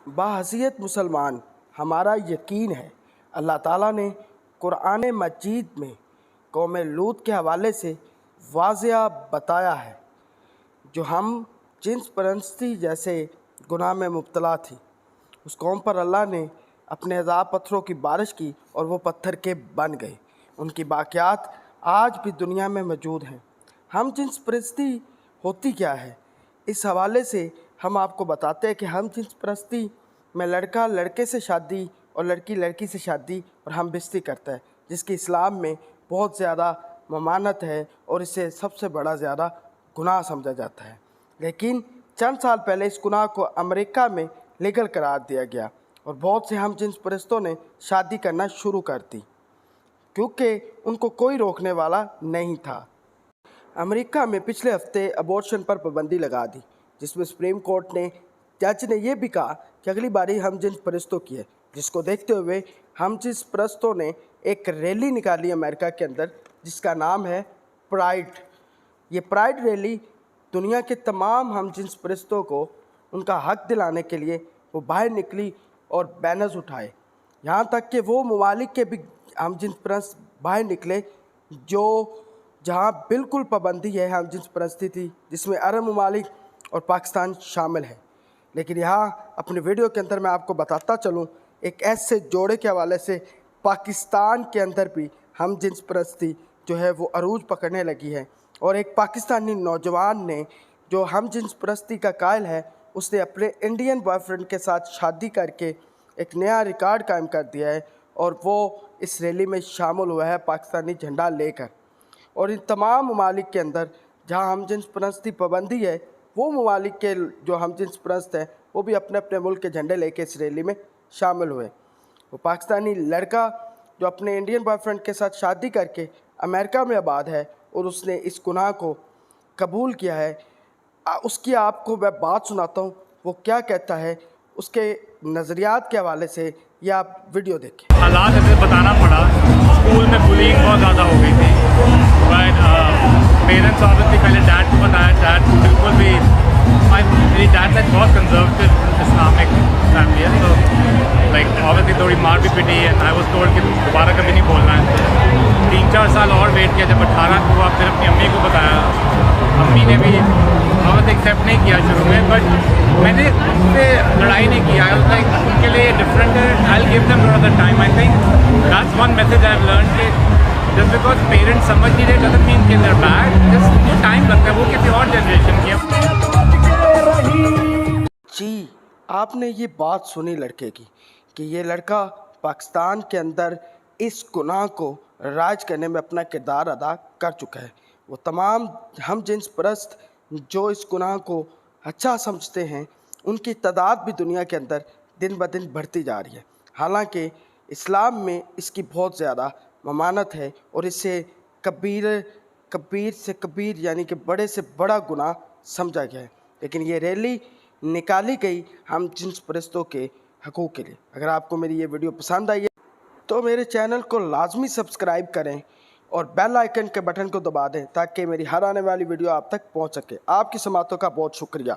باحثیت مسلمان ہمارا یقین ہے اللہ تعالیٰ نے قرآن مجید میں قوم لوط کے حوالے سے واضح بتایا ہے جو ہم جنس پرستی جیسے گناہ میں مبتلا تھی۔ اس قوم پر اللہ نے اپنے عذاب پتھروں کی بارش کی اور وہ پتھر کے بن گئے۔ ان کی باقیات آج بھی دنیا میں موجود ہیں۔ ہم جنس پرستی ہوتی کیا ہے؟ اس حوالے سے ہم آپ کو بتاتے ہیں کہ ہم جنس پرستی میں لڑکا لڑکے سے شادی اور لڑکی لڑکی سے شادی اور ہم بستی کرتا ہے، جس کی اسلام میں بہت زیادہ ممانعت ہے اور اسے سب سے بڑا زیادہ گناہ سمجھا جاتا ہے۔ لیکن چند سال پہلے اس گناہ کو امریکہ میں لیگل قرار دیا گیا اور بہت سے ہم جنس پرستوں نے شادی کرنا شروع کر دی کیونکہ ان کو کوئی روکنے والا نہیں تھا۔ امریکہ میں پچھلے ہفتے ابورشن پر پابندی لگا دی، جس میں سپریم کورٹ نے جج نے یہ بھی کہا کہ اگلی باری ہم جنس پرستوں کی ہے، جس کو دیکھتے ہوئے ہم جنس پرستوں نے ایک ریلی نکالی امریکہ کے اندر جس کا نام ہے پرائڈ۔ یہ پرائڈ ریلی دنیا کے تمام ہم جنس پرستوں کو ان کا حق دلانے کے لیے وہ باہر نکلی اور بینرز اٹھائے، یہاں تک کہ وہ ممالک کے بھی ہم جنس پرست باہر نکلے جہاں بالکل پابندی ہے ہم جنس پرستی تھی، جس میں عرب ممالک اور پاکستان شامل ہے۔ لیکن یہاں اپنے ویڈیو کے اندر میں آپ کو بتاتا چلوں ایک ایسے جوڑے کے حوالے سے پاکستان کے اندر بھی ہم جنس پرستی جو ہے وہ عروج پکڑنے لگی ہے، اور ایک پاکستانی نوجوان نے جو ہم جنس پرستی کا قائل ہے اس نے اپنے انڈین بوائے فرینڈ کے ساتھ شادی کر کے ایک نیا ریکارڈ قائم کر دیا ہے اور وہ اس ریلی میں شامل ہوا ہے پاکستانی جھنڈا لے کر۔ اور ان تمام ممالک کے اندر جہاں ہم جنس پرستی پابندی ہے، وہ ممالک کے جو ہم جنس پرست ہیں وہ بھی اپنے اپنے ملک کے جھنڈے لے کے اس ریلی میں شامل ہوئے۔ وہ پاکستانی لڑکا جو اپنے انڈین بوائے فرینڈ کے ساتھ شادی کر کے امریکہ میں آباد ہے اور اس نے اس گناہ کو قبول کیا ہے، اس کی آپ کو میں بات سناتا ہوں وہ کیا کہتا ہے اس کے نظریات کے حوالے سے۔ یہ آپ ویڈیو دیکھیں۔ حالات ایسے بتانا پڑا، اسکول میں بلینگ بہت زیادہ ہو گئی تھی، بٹ پیرنٹس آبویسلی پہلے ڈیڈ کو بتایا، ڈیڈ کو بالکل بھی میری ڈیڈ لائک بہت کنزرویٹو اسلامک فیملی ہے، تو لائک آبویسلی تھوڑی مار بھی پٹی ہے۔ آئی واز ٹولڈ کہ دوبارہ کبھی نہیں بولنا ہے۔ 3-4 سال اور ویٹ کیا، جب 18 کو ہوا پھر اپنی امی کو بتایا۔ امی نے بھی بہت ایکسیپٹ نہیں کیا شروع میں، بٹ میں نے ان سے لڑائی نہیں کی۔ ان کے لیے ڈفرینٹ ہے، آئی گیو دیم تھوڑا سا time. I think that's one message I have learn کہ جسٹ بیکاز پیرنٹس سمجھ نہیں رہے ڈزنٹ مین کہ دے آر بیڈ، جسٹ ان کو ٹائم لگتا ہے، وہ کسی اور جنریشن کی ہے۔ جی آپ نے یہ بات سنی لڑکے کی کہ یہ لڑکا پاکستان کے اندر اس گناہ کو رائج کرنے میں اپنا کردار ادا کر چکا ہے۔ وہ تمام ہم جنس پرست جو اس گناہ کو اچھا سمجھتے ہیں ان کی تعداد بھی دنیا کے اندر دن بدن بڑھتی جا رہی ہے، حالانکہ اسلام میں اس کی بہت زیادہ ممانعت ہے اور اسے کبیر سے کبیر یعنی کہ بڑے سے بڑا گناہ سمجھا گیا ہے۔ لیکن یہ ریلی نکالی گئی ہم جنس پرستوں کے حقوق کے لیے۔ اگر آپ کو میری یہ ویڈیو پسند آئی ہے تو میرے چینل کو لازمی سبسکرائب کریں اور بیل آئیکن کے بٹن کو دبا دیں تاکہ میری ہر آنے والی ویڈیو آپ تک پہنچ سکے۔ آپ کی سماعتوں کا بہت شکریہ۔